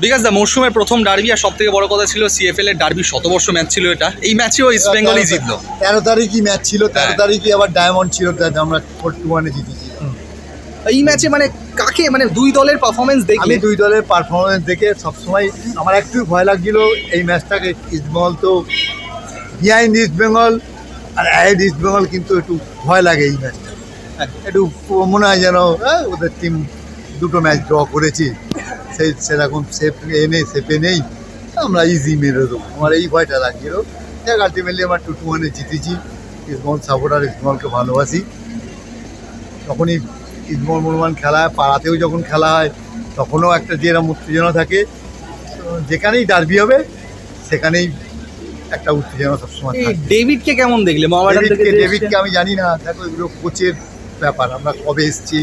Because the মরশুমের প্রথম derby আর সবথেকে বড় কথা ছিল সিএফএল এর ডার্বি শতবর্ষ ম্যাচ ছিল এটা। এই ম্যাচেও ইস্ট বেঙ্গলই জিতলো। 13 তারিখই ম্যাচ ছিল, 13 তারিখই আবার ডায়মন্ড ছিল, আমরা 4-1 জিতেছি। এই ম্যাচে মানে কাকে মানে দুই দলের পারফরমেন্স দেখলে? আমি দুই দলের পারফরমেন্স দেখে সবসময় আমার একটু ভয় লাগছিল এই ম্যাচটাকে। ইস্ট বেঙ্গল তো বিহাইন্ড ইস্ট বেঙ্গল আর অ্যাহেড ইস্ট বেঙ্গল, কিন্তু একটু ভয় লাগে এই ম্যাচটা। একটু মনে হয় যেন ওদের টিম দুটো ম্যাচ ড্র করেছি, সেরকম সেপে নেই, আমরা ইজি মেরে দেবো, আমার এই ভয়টা লাগছিল। দেখ আলটিমেটলি আমার 2-1 জিতেছি। ইস্ট বেঙ্গল সাপোর্টার, ইস্ট বেঙ্গলকে ভালোবাসি। তখনই ইস্ট বেঙ্গল মোহনবাগান খেলা হয়, পাড়াতেও যখন খেলা হয় তখনও একটা যেরকম উত্তেজনা থাকে। যেখানেই ডার্বি হবে সেখানেই একটা উত্তেজনা সবসময় থাকে। ডেভিডকে কেমন দেখলে? ডেভিডকে আমি জানি না, দেখো এগুলো কোচের ব্যাপার। আমরা কবে এসছি,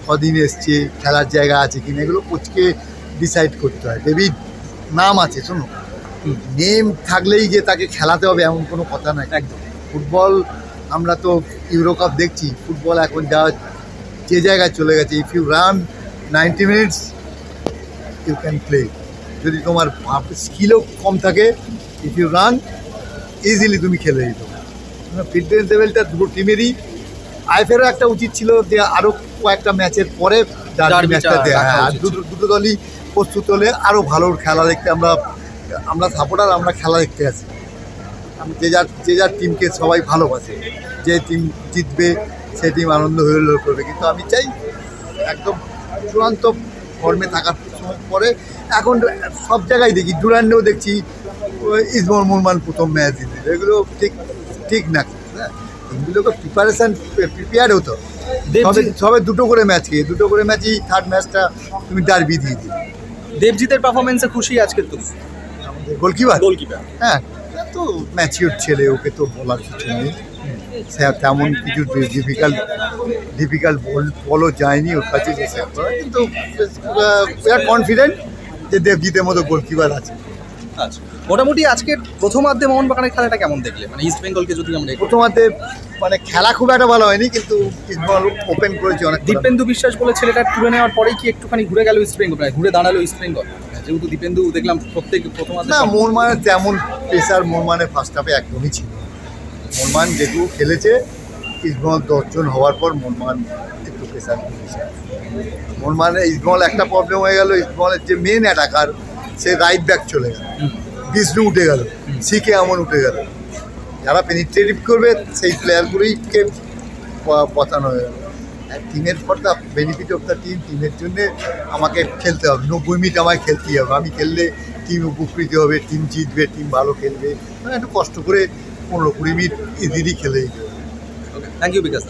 কদিন এসছি, খেলার জায়গা আছে কিনা, এগুলো কোচকে ডিসাইড করতে হয়। ডেভিড নাম আছে, শোনো, নেম থাকলেই যে তাকে খেলাতে হবে এমন কোনো কথা নাই। একদম ফুটবল, আমরা তো ইউরো কাপ দেখছি, ফুটবল এখন যে জায়গায় চলে গেছে। If you run 90 minutes you can play. যদি তোমার স্কিলও কম থাকে, ইফ ইউ রান ইজিলি তুমি খেলে দিতে পারো। ফিটনেস লেভেলটা দুটো টিমেরই। আইএফএরও একটা উচিত ছিল যে আরও কয়েকটা ম্যাচের পরে ডার্বি ম্যাচটা দেওয়া। আর দুটো দলই প্রস্তুত হলে আরও ভালো খেলা দেখতে আমরা সাপোর্টার, আমরা খেলা দেখতে আসি। যে যার টিমকে সবাই ভালোবাসে, যে টিম জিতবে সেই টিম আনন্দ হয়ে করবে। কিন্তু আমি চাই একদম চূড়ান্ত ফর্মে থাকার সময় পরে। এখন সব জায়গায় দেখি, ডুরান্ডেও দেখছি ইস্ট বেঙ্গল মোহনবাগান প্রথম ম্যাচ দিতে, এগুলো ঠিক না। এগুলোকে প্রিপেয়ার হতো। সবে দুটো করে ম্যাচই থার্ড ম্যাচটা তুমি ডার্বি দিয়ে দিই। দেবজিতের পারফরমেন্সে খুশি আজকে তুমি? গোলকিপার হ্যাঁ, তো ম্যাচিওর ছেলে, ওকে তো বলার কিছু নেই। তেমন কিছু ডিফিকাল্ট বলও যায়নি ওর কাছে, কিন্তু কনফিডেন্ট যে দেবজিতের মতো গোলকিপার আছে। আচ্ছা, মোটামুটি আজকের প্রথমার্ধে মোহনবাগানের খেলাটা কেমন দেখলে? মানে ইস্ট বেঙ্গলকে যদি আমরা প্রথমার্ধে মানে খেলা খুব একটা ভালো হয়নি, কিন্তু ইস্ট বেঙ্গল ওপেন করেছে অনেক। দীপেন্দু বিশ্বাস বলে ছেলেটা তুলে নেওয়ার পরেই কি একটুখানি ঘুরে গেল ইস্ট বেঙ্গল, মানে ঘুরে দাঁড়ালো ইস্ট বেঙ্গল? যেহেতু দীপেন্দু দেখলাম প্রত্যেক প্রথমার্ধে না, মোহনবাগানের তেমন প্রেসার মোহনবাগানের ফার্স্ট হাফে একদমই ছিল। মোহনবাগান যেটুকু খেলেছে, ইস্ট বেঙ্গল 10 জন হওয়ার পর মোহনবাগান একটু প্রেসার দিয়েছে। মোহনবাগানের ইস্ট বেঙ্গল একটা প্রবলেম হয়ে গেল, ইস্ট বেঙ্গলের যে মেন অ্যাটাকার সে রাইট ব্যাক চলে গেল, বিষ্ণু উঠে গেল, সিকে আমন উঠে গেল। যারা পেনিট্রেটিভ করবে সেই প্লেয়ারগুলোইকে পচানো হয়ে গেল। টিমের for the benefit of the টিমের জন্যে আমাকে খেলতে হবে, 90 মিনিট আমায় খেলতেই হবে। আমি খেললে টিম উপকৃত হবে, টিম জিতবে, টিম ভালো খেলবে। একটু কষ্ট করে 15-20 মিনিট ইজিলি খেলে দিতে হবে। Thank you bKash.